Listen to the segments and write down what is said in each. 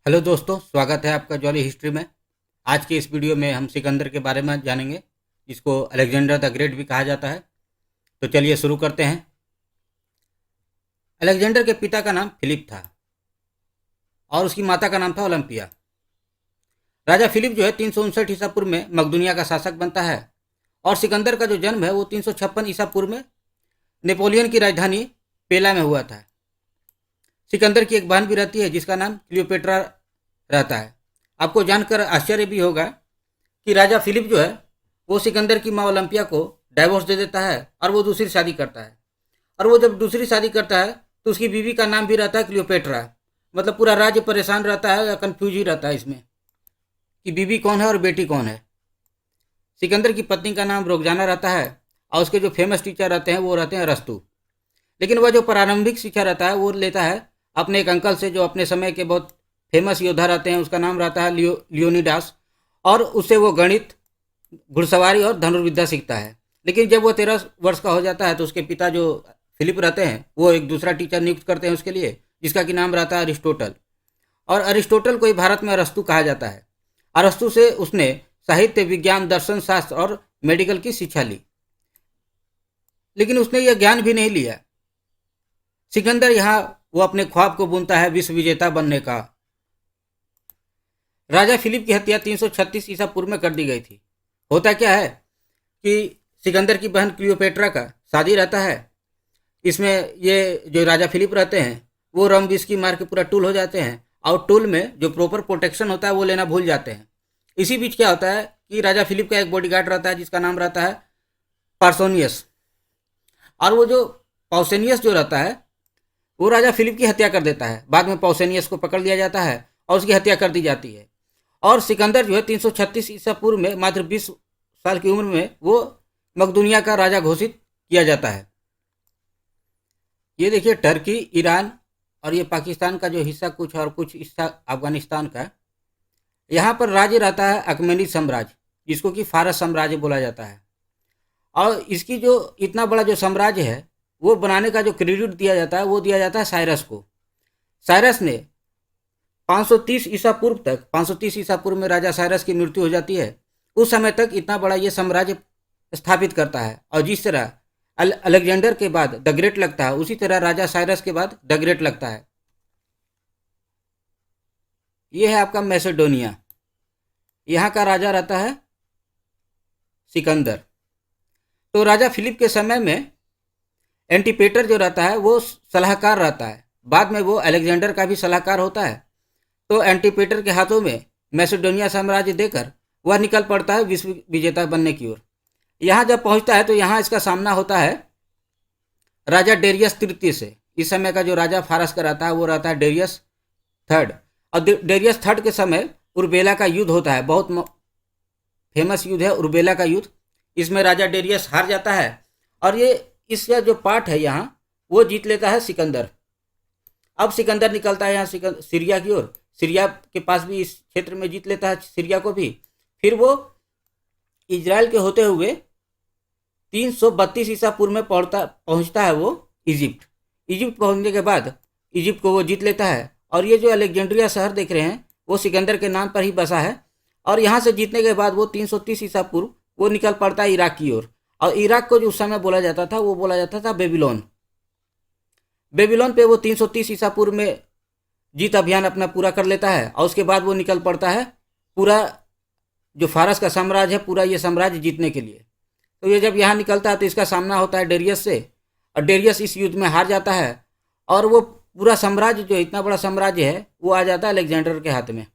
Hello दोस्तों, स्वागत है आपका जॉली हिस्ट्री में। आज की इस वीडियो में हम सिकंदर के बारे में जानेंगे, जिसको अलेक्जेंडर द ग्रेट भी कहा जाता है। तो चलिए शुरू करते हैं। अलेक्जेंडर के पिता का नाम फिलिप था और उसकी माता का नाम था ओलंपिया। राजा फिलिप जो है 359 ईसा पूर्व में मकदूनिया का शासक बनता है और सिकंदर का जो जन्म है वो 356 ईसा पूर्व में नेपोलियन की राजधानी पेला में हुआ था। सिकंदर की एक बहन भी रहती है जिसका नाम क्लियोपेट्रा रहता है। आपको जानकर आश्चर्य भी होगा कि राजा फिलिप जो है वो सिकंदर की माँ ओलंपिया को डाइवोर्स दे देता है और वो दूसरी शादी करता है। और वो जब दूसरी शादी करता है तो उसकी बीवी का नाम भी रहता है क्लियोपेट्रा। मतलब पूरा राज्य परेशान रहता है या कन्फ्यूज ही रहता है इसमें कि बीवी कौन है और बेटी कौन है। सिकंदर की पत्नी का नाम रोकजाना रहता है और उसके जो फेमस टीचर रहते हैं वो रहते हैं अरस्तु। लेकिन वह जो प्रारंभिक शिक्षा रहता है वो लेता है अपने एक अंकल से, जो अपने समय के बहुत फेमस योद्धा रहते हैं। उसका नाम रहता है लियोनिडास। और उससे वो गणित, घुड़सवारी और धनुर्विद्या सीखता है। लेकिन जब वो 13 वर्ष का हो जाता है तो उसके पिता जो फिलिप रहते हैं वो एक दूसरा टीचर नियुक्त करते हैं उसके लिए, जिसका कि नाम रहता है अरिस्टोटल। और अरिस्टोटल को ही भारत में अरस्तु कहा जाता है। अरस्तु से उसने साहित्य, विज्ञान, दर्शन शास्त्र और मेडिकल की शिक्षा ली। लेकिन उसने यह ज्ञान भी नहीं लिया। सिकंदर यहाँ वो अपने ख्वाब को बुनता है विश्व विजेता बनने का। राजा फिलिप की हत्या 336 ईसा पूर्व में कर दी गई थी। होता क्या है कि सिकंदर की बहन क्लियोपेट्रा का शादी रहता है। इसमें ये जो राजा फिलिप रहते हैं वो रम विस्की मार के पूरा टूल हो जाते हैं और टूल में जो प्रॉपर प्रोटेक्शन होता है वो लेना भूल जाते हैं। इसी बीच क्या होता है कि राजा फिलिप का एक बॉडीगार्ड रहता है जिसका नाम रहता है पार्सोनियस। और वो जो पाउसेनियस जो रहता है वो राजा फिलिप की हत्या कर देता है। बाद में पौसेनियस को पकड़ लिया जाता है और उसकी हत्या कर दी जाती है। और सिकंदर जो है 336 ईसा पूर्व में मात्र 20 साल की उम्र में वो मकदूनिया का राजा घोषित किया जाता है। ये देखिए टर्की, ईरान और ये पाकिस्तान का जो हिस्सा कुछ और कुछ हिस्सा अफगानिस्तान का, यहाँ पर राज्य रहता है अकमेनिद साम्राज्य, जिसको कि फारस साम्राज्य बोला जाता है। और इसकी जो इतना बड़ा जो साम्राज्य है वो बनाने का जो क्रेडिट दिया जाता है वो दिया जाता है साइरस को। साइरस ने 530 ईसा पूर्व तक, 530 ईसा पूर्व में राजा साइरस की मृत्यु हो जाती है। उस समय तक इतना बड़ा ये साम्राज्य स्थापित करता है। और जिस तरह अलेक्जेंडर के बाद द ग्रेट लगता है उसी तरह राजा साइरस के बाद द ग्रेट लगता है। ये है आपका मैसेडोनिया। यहाँ का राजा रहता है सिकंदर। तो राजा फिलिप के समय में एंटीपेटर जो रहता है वो सलाहकार रहता है। बाद में वो अलेक्जेंडर का भी सलाहकार होता है। तो एंटीपेटर के हाथों में मैसेडोनिया साम्राज्य देकर वह निकल पड़ता है विश्व विजेता बनने की ओर। यहाँ जब पहुँचता है तो यहाँ इसका सामना होता है राजा डेरियस तृतीय से। इस समय का जो राजा फारस का रहता है वो रहता है डेरियस थर्ड। और डेरियस थर्ड के समय उर्बेला का युद्ध होता है। बहुत फेमस युद्ध है उर्बेला का युद्ध। इसमें राजा डेरियस हार जाता है और ये इसका जो पार्ट है यहाँ वो जीत लेता है सिकंदर। अब सिकंदर निकलता है यहाँ सीरिया की ओर। सीरिया के पास भी इस क्षेत्र में जीत लेता है सीरिया को भी। फिर वो इजराइल के होते हुए 332 ईसा पूर्व में पहुँचता है वो इजिप्ट। इजिप्ट पहुँचने के बाद इजिप्ट को वो जीत लेता है। और ये जो अलेक्जेंड्रिया शहर देख रहे हैं वो सिकंदर के नाम पर ही बसा है। और यहाँ से जीतने के बाद वो 330 ईसा पूर्व वो निकल पड़ता है इराक की ओर। और इराक को जो उस समय बोला जाता था वो बोला जाता था बेबीलोन। बेबीलोन पे वो 330 ईसा पूर्व में जीत अभियान अपना पूरा कर लेता है। और उसके बाद वो निकल पड़ता है पूरा जो फारस का साम्राज्य है पूरा ये साम्राज्य जीतने के लिए। तो ये जब यहाँ निकलता है तो इसका सामना होता है डेरियस से। और डेरियस इस युद्ध में हार जाता है और वो पूरा साम्राज्य जो इतना बड़ा साम्राज्य है वो आ जाता है अलेक्जेंडर के हाथ में।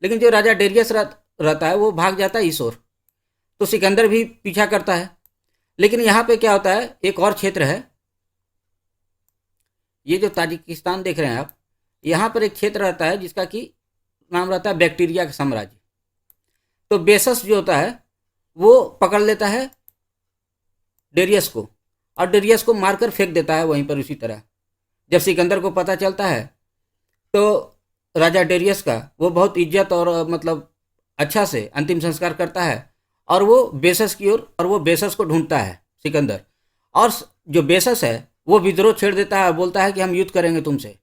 लेकिन जो राजा डेरियस रहता है वो भाग जाता है इस ओर। तो सिकंदर भी पीछा करता है। लेकिन यहाँ पे क्या होता है, एक और क्षेत्र है, ये जो ताजिकिस्तान देख रहे हैं आप, यहाँ पर एक क्षेत्र रहता है जिसका कि नाम रहता है बैक्टीरिया का साम्राज्य। तो बेसस जो होता है वो पकड़ लेता है डेरियस को और डेरियस को मारकर फेंक देता है वहीं पर। उसी तरह जब सिकंदर को पता चलता है तो राजा डेरियस का वो बहुत इज्जत और मतलब अच्छा से अंतिम संस्कार करता है और वो बेसस की ओर, और वो बेसस को ढूंढता है सिकंदर। और जो बेसस है वो विद्रोह छेड़ देता है, बोलता है कि हम युद्ध करेंगे तुमसे।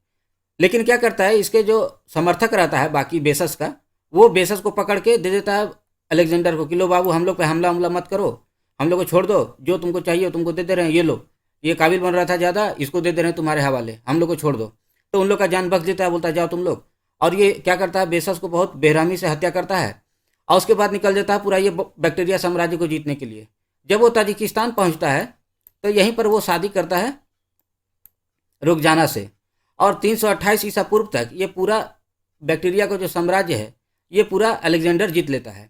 लेकिन क्या करता है, इसके जो समर्थक रहता है बाकी बेसस का, वो बेसस को पकड़ के दे देता है अलेक्जेंडर को कि लो बाबू, हम लोग पे हमला हमला मत करो, हम लोग को छोड़ दो, जो तुमको चाहिए तुमको दे दे रहे हैं, ये लो, ये काबिल बन रहा था ज़्यादा, इसको दे दे रहे हैं तुम्हारे हवाले, हम लोग को छोड़ दो। तो उन लोग का जान बख्श देता है, बोलता है जाओ तुम लोग। और ये क्या करता है, बेसस को बहुत बेरहमी से हत्या करता है, और उसके बाद निकल जाता है पूरा ये बैक्टीरिया साम्राज्य को जीतने के लिए। जब वो ताजिकिस्तान पहुंचता है तो यहीं पर वो शादी करता है रुखजाना से, और 328 ईसा पूर्व तक ये पूरा बैक्टीरिया का जो साम्राज्य है ये पूरा अलेक्जेंडर जीत लेता है।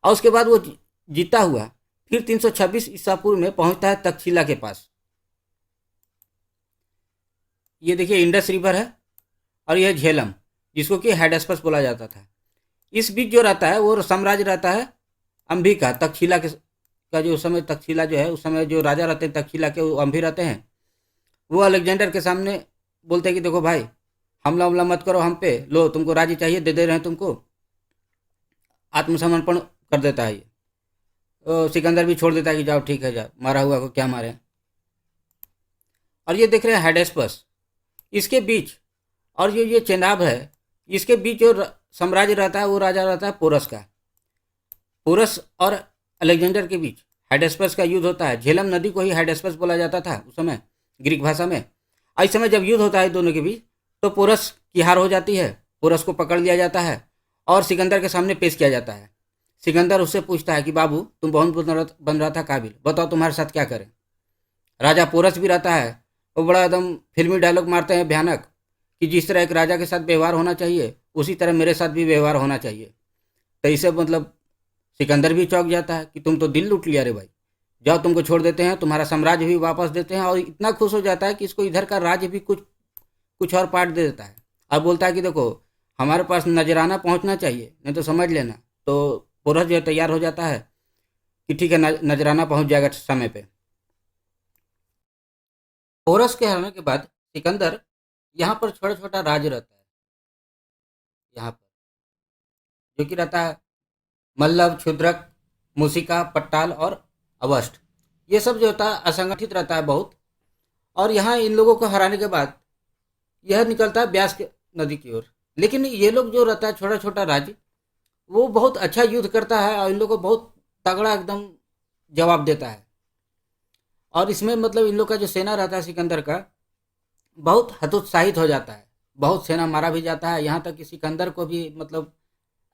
और उसके बाद वो जीता हुआ फिर 326 ईसा पूर्व में पहुंचता है तक्षशिला के पास। ये देखिए इंडस रिवर है, और यह झेलम, जिसको कि हेडेस्पस बोला जाता था। इस बीच जो रहता है वो साम्राज्य रहता है अम्भी का, तक्षशिला का जो उस समय तक्षशिला जो है, उस समय जो राजा रहते हैं तक्षशिला के, वो अम्भी रहते हैं। वो अलेक्जेंडर के सामने बोलते हैं कि देखो भाई, हमला हमला मत करो हम पे, लो तुमको राज्य चाहिए दे दे रहे हैं तुमको। आत्मसमर्पण कर देता है ये। तो सिकंदर भी छोड़ देता है कि जाओ ठीक है, जाओ, मारा हुआ को क्या मारे। और ये देख रहे हैं हेडेस्पस, इसके बीच, और ये चेनाब है, इसके बीच जो साम्राज्य रहता है वो राजा रहता है पोरस का। पोरस और अलेक्जेंडर के बीच हेडेस्पस का युद्ध होता है। झेलम नदी को ही हेडेस्पस बोला जाता था उस समय ग्रीक भाषा में। इस समय जब युद्ध होता है दोनों के बीच, तो पोरस की हार हो जाती है, पोरस को पकड़ लिया जाता है और सिकंदर के सामने पेश किया जाता है। सिकंदर उससे पूछता है कि बाबू, तुम बहुत बन रहा था काबिल, बताओ तुम्हारे साथ क्या करें। राजा पोरस भी रहता है, वो बड़ा एकदम फिल्मी डायलॉग मारते हैं भयानक, कि जिस तरह एक राजा के साथ व्यवहार होना चाहिए उसी तरह मेरे साथ भी व्यवहार होना चाहिए। तो इसे मतलब सिकंदर भी चौंक जाता है कि तुम तो दिल लूट लिया रे भाई, जाओ तुमको छोड़ देते हैं, तुम्हारा साम्राज्य भी वापस देते हैं। और इतना खुश हो जाता है कि इसको इधर का राज्य भी कुछ कुछ और पार्ट दे देता है, और बोलता है कि देखो हमारे पास नजराना पहुंचना चाहिए, नहीं तो समझ लेना। तो पोरस जो है तैयार हो जाता है कि ठीक है, नजराना पहुंच जाएगा समय पे। पोरस के हरने के बाद सिकंदर यहाँ पर छोटा छोटा राज्य रहता है, यहाँ पर जो कि रहता है मल्लव, क्षुद्रक, मुसिका, पट्टाल और अवस्ट। ये सब जो होता है असंगठित रहता है बहुत। और यहाँ इन लोगों को हराने के बाद यह निकलता है ब्यास के नदी की ओर। लेकिन ये लोग जो रहता है छोटा छोटा राज्य, वो बहुत अच्छा युद्ध करता है और इन लोगों को बहुत तगड़ा एकदम जवाब देता है। और इसमें मतलब इन लोग का जो सेना रहता है सिकंदर का, बहुत हतोत्साहित हो जाता है, बहुत सेना मारा भी जाता है, यहाँ तक कि सिकंदर को भी मतलब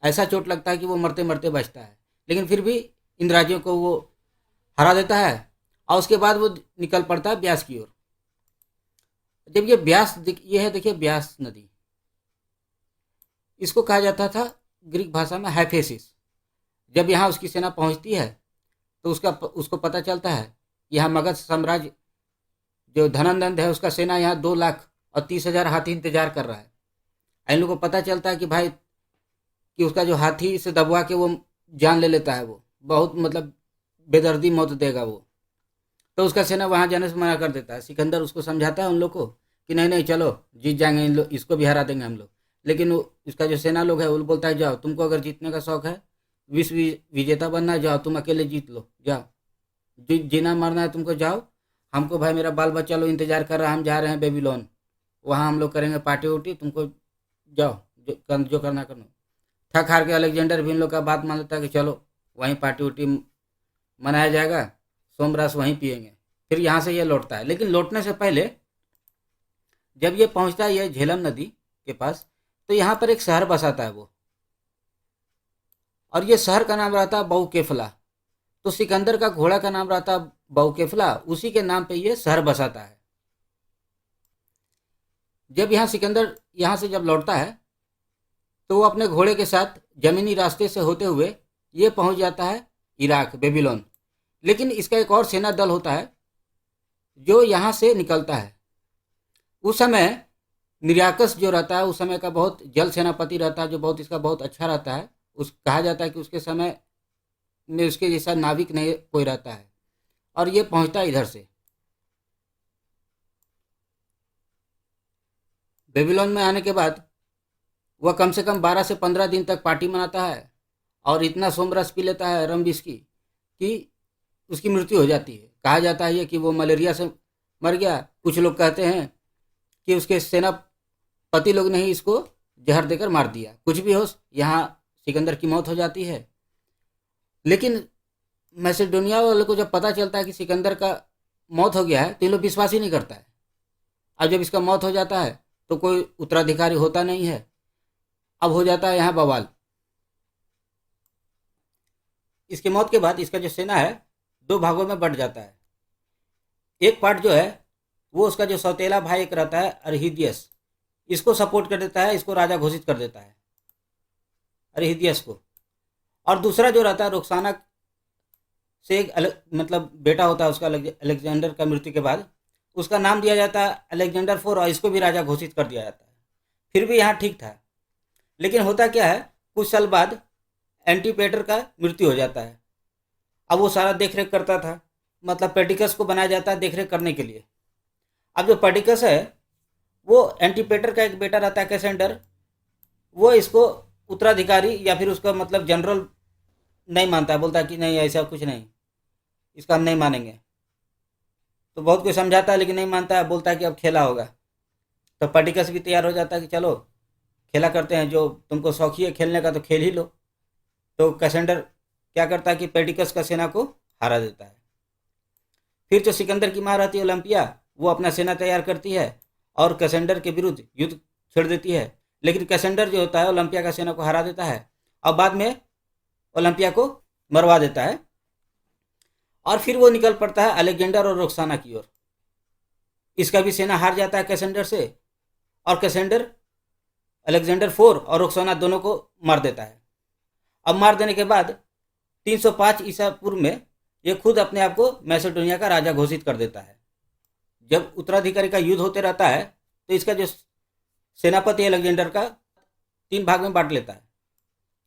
ऐसा चोट लगता है कि वो मरते मरते बचता है। लेकिन फिर भी इन राज्यों को वो हरा देता है, और उसके बाद वो निकल पड़ता है ब्यास की ओर। जब ये ये है देखिए ब्यास नदी, इसको कहा जाता था ग्रीक भाषा में हाइफेसिस। जब यहाँ उसकी सेना पहुँचती है तो उसको पता चलता है यहाँ मगध साम्राज्य जो धनंदन है उसका सेना यहाँ 2,30,000 हाथी इंतजार कर रहा है। इन लोगों को पता चलता है कि भाई, कि उसका जो हाथी से दबवा के वो जान ले लेता है, वो बहुत मतलब बेदर्दी मौत देगा वो। तो उसका सेना वहाँ जाने से मना कर देता है। सिकंदर उसको समझाता है उन लोग को कि नहीं नहीं चलो जीत जाएंगे, इन लोग इसको भी हरा देंगे हम लोग। लेकिन इसका जो सेना लोग है वो बोलता है जाओ, तुमको अगर जीतने का शौक है, विश्व विजेता बनना है, जाओ तुम अकेले जीत लो, जाओ जीना मरना है तुमको, जाओ। हमको भाई मेरा बाल बच्चा लोग इंतजार कर रहा है, हम जा रहे हैं बेबीलोन, वहाँ हम लोग करेंगे पार्टी उर्टी, तुमको जाओ, जो करना करना। थक हार के अलेक्जेंडर भी इन लोग का बात मान लेता है कि चलो वहीं पार्टी उर्टी मनाया जाएगा, सोमरस वहीं पियेंगे। फिर यहाँ से ये लौटता है। लेकिन लौटने से पहले जब ये पहुँचता है ये झेलम नदी के पास, तो यहाँ पर एक शहर बसाता है वो, और ये शहर का नाम रहता है बहुकेफला। तो सिकंदर का घोड़ा का नाम रहता है बहुकेफला, उसी के नाम पे ये शहर बसाता है। जब यहाँ सिकंदर यहाँ से जब लौटता है तो वो अपने घोड़े के साथ जमीनी रास्ते से होते हुए ये पहुंच जाता है इराक, बेबीलोन। लेकिन इसका एक और सेना दल होता है जो यहाँ से निकलता है। उस समय निराकस जो रहता है, उस समय का बहुत जल सेनापति रहता है, जो बहुत इसका बहुत अच्छा रहता है। उस कहा जाता है कि उसके समय में उसके जैसा नाविक नहीं कोई रहता है। और ये पहुंचता है इधर से बेबीलोन में। आने के बाद वह कम से कम 12 से 15 दिन तक पार्टी मनाता है, और इतना सोमरस पी लेता है रम विस्की कि उसकी मृत्यु हो जाती है। कहा जाता है कि वो मलेरिया से मर गया। कुछ लोग कहते हैं कि उसके सेना पति लोग ने ही इसको जहर देकर मार दिया। कुछ भी हो, यहाँ सिकंदर की मौत हो जाती है। लेकिन मैसेडोनिया वालों को जब पता चलता है कि सिकंदर का मौत हो गया है तो ये लोग विश्वास ही नहीं करता है। अब जब इसका मौत हो जाता है तो कोई उत्तराधिकारी होता नहीं है। अब हो जाता है यहाँ बवाल। इसकी मौत के बाद इसका जो सेना है दो भागों में बंट जाता है। एक पार्ट जो है वो उसका जो सौतेला भाई एक रहता है अरहिदियस, इसको सपोर्ट कर देता है, इसको राजा घोषित कर देता है, अरहिदियस को। और दूसरा जो रहता है रुखसाना से एक मतलब बेटा होता है उसका, अलेक्जेंडर का मृत्यु के बाद उसका नाम दिया जाता है अलेक्जेंडर फोर, और इसको भी राजा घोषित कर दिया जाता है। फिर भी यहाँ ठीक था। लेकिन होता क्या है, कुछ साल बाद एंटीपेटर का मृत्यु हो जाता है। अब वो सारा देख रेख करता था, मतलब पेडिकस को बनाया जाता है देख रेख करने के लिए। अब जो पेडिकस है वो एंटीपेटर का एक बेटा रहता है कैसेंडर, वो इसको उत्तराधिकारी या फिर उसका मतलब जनरल नहीं मानता है, बोलता है कि नहीं ऐसा कुछ नहीं, इसका हम नहीं मानेंगे। तो बहुत कुछ समझाता है लेकिन नहीं मानता है, बोलता है कि अब खेला होगा। तो पेडिकस भी तैयार हो जाता है कि चलो खेला करते हैं, जो तुमको शौक ही है खेलने का तो खेल ही लो। तो कैसेंडर क्या करता है कि पेडिकस का सेना को हरा देता है। फिर जो सिकंदर की माँ रहती है ओलंपिया, वो अपना सेना तैयार करती है और कैसेंडर के विरुद्ध युद्ध छेड़ देती है। लेकिन कैसेंडर जो होता है ओलंपिया का सेना को हरा देता है और बाद में ओलंपिया को मरवा देता है। और फिर वो निकल पड़ता है अलेक्जेंडर और रोक्साना की ओर। इसका भी सेना हार जाता है कैसेंडर से, और कैसेंडर अलेक्जेंडर फोर और रोक्साना दोनों को मार देता है। अब मार देने के बाद 305 ईसा पूर्व में ये खुद अपने आप को मैसेडोनिया का राजा घोषित कर देता है। जब उत्तराधिकारी का युद्ध होते रहता है तो इसका जो सेनापति अलेक्जेंडर का 3 भाग में बांट लेता है।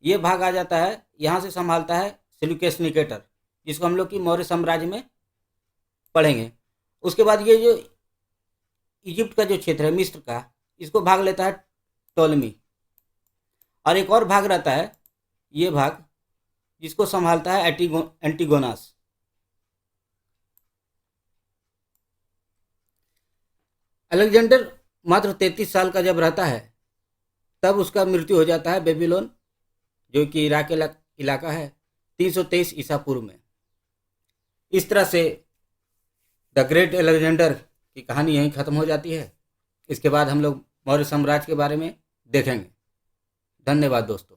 ये भाग आ जाता है, यहाँ से संभालता है सेल्यूकस निकेटर, जिसको हम लोग की मौर्य साम्राज्य में पढ़ेंगे। उसके बाद ये जो इजिप्ट का जो क्षेत्र है मिस्र का, इसको भाग लेता है टोलमी। और एक और भाग रहता है, ये भाग जिसको संभालता है एंटीगोनास। अलेक्जेंडर मात्र 33 साल का जब रहता है तब उसका मृत्यु हो जाता है बेबीलोन, जो कि इराक इलाका है, 323 ईसा पूर्व में। इस तरह से द ग्रेट अलेक्जेंडर की कहानी यहीं ख़त्म हो जाती है। इसके बाद हम लोग मौर्य साम्राज्य के बारे में देखेंगे। धन्यवाद दोस्तों।